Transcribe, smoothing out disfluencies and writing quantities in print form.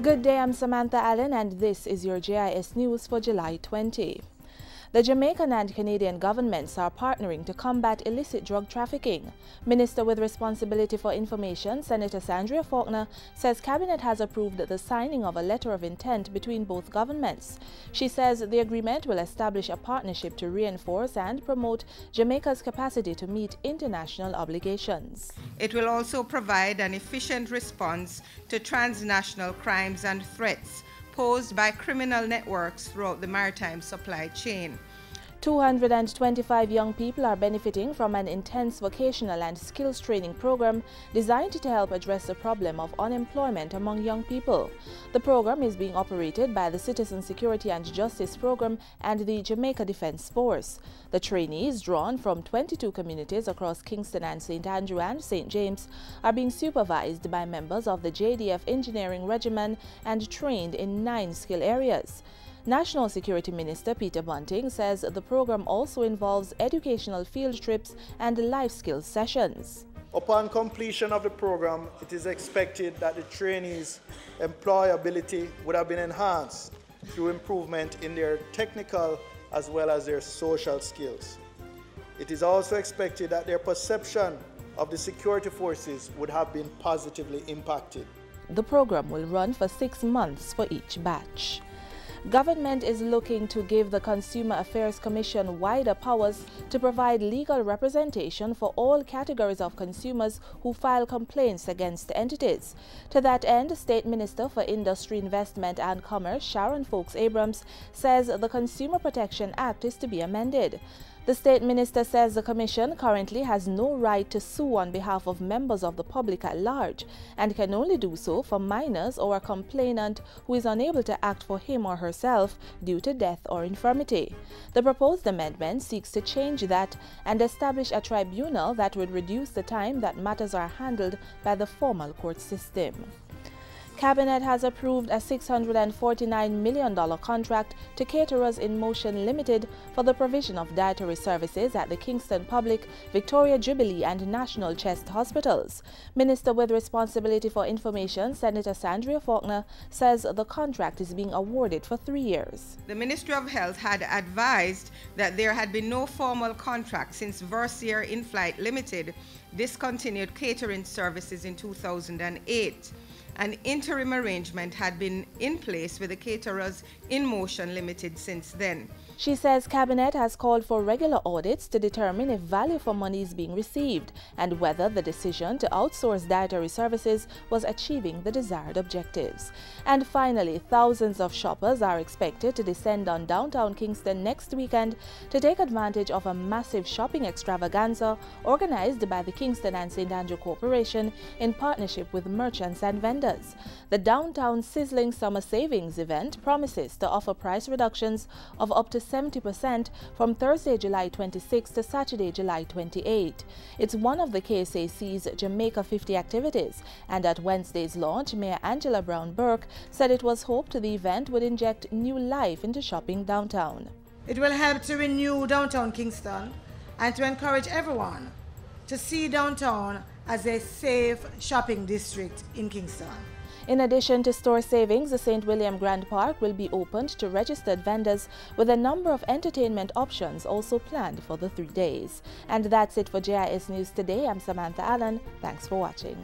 Good day, I'm Samantha Allen and this is your JIS News for July 20. The Jamaican and Canadian governments are partnering to combat illicit drug trafficking. Minister with responsibility for information, Senator Sandria Faulkner, says Cabinet has approved the signing of a letter of intent between both governments. She says the agreement will establish a partnership to reinforce and promote Jamaica's capacity to meet international obligations. It will also provide an efficient response to transnational crimes and threats posed by criminal networks throughout the maritime supply chain. 225 young people are benefiting from an intense vocational and skills training program designed to help address the problem of unemployment among young people. The program is being operated by the Citizen Security and Justice Program and the Jamaica Defense Force. The trainees, drawn from 22 communities across Kingston and St. Andrew and St. James, are being supervised by members of the JDF Engineering Regiment and trained in 9 skill areas. National Security Minister Peter Bunting says the program also involves educational field trips and life skills sessions. Upon completion of the program, it is expected that the trainees' employability would have been enhanced through improvement in their technical as well as their social skills. It is also expected that their perception of the security forces would have been positively impacted. The program will run for 6 months for each batch. Government is looking to give the Consumer Affairs Commission wider powers to provide legal representation for all categories of consumers who file complaints against entities. To that end, State Minister for Industry, Investment and Commerce Sharon Folks Abrams says the Consumer Protection Act is to be amended. The State Minister says the Commission currently has no right to sue on behalf of members of the public at large and can only do so for minors or a complainant who is unable to act for him or herself due to death or infirmity. The proposed amendment seeks to change that and establish a tribunal that would reduce the time that matters are handled by the formal court system. Cabinet has approved a $649 million contract to Caterers in Motion Limited for the provision of dietary services at the Kingston Public, Victoria Jubilee and National Chest hospitals. Minister with responsibility for information, Senator Sandria Faulkner, says the contract is being awarded for 3 years. The Ministry of Health had advised that there had been no formal contract since Versier In-Flight Limited discontinued catering services in 2008. An interim arrangement had been in place with the Caterers in Motion Limited since then. She says Cabinet has called for regular audits to determine if value for money is being received and whether the decision to outsource dietary services was achieving the desired objectives. And finally, thousands of shoppers are expected to descend on downtown Kingston next weekend to take advantage of a massive shopping extravaganza organized by the Kingston and St. Andrew Corporation in partnership with merchants and vendors. The Downtown Sizzling Summer Savings event promises to offer price reductions of up to 70% from Thursday, July 26 to Saturday, July 28. It's one of the KSAC's Jamaica 50 activities, and at Wednesday's launch, Mayor Angela Brown Burke said it was hoped the event would inject new life into shopping downtown. It will help to renew downtown Kingston and to encourage everyone to see downtown as a safe shopping district in Kingston. In addition to store savings, the St. William Grand Park will be opened to registered vendors with a number of entertainment options also planned for the 3 days. And that's it for JIS News today. I'm Samantha Allen. Thanks for watching.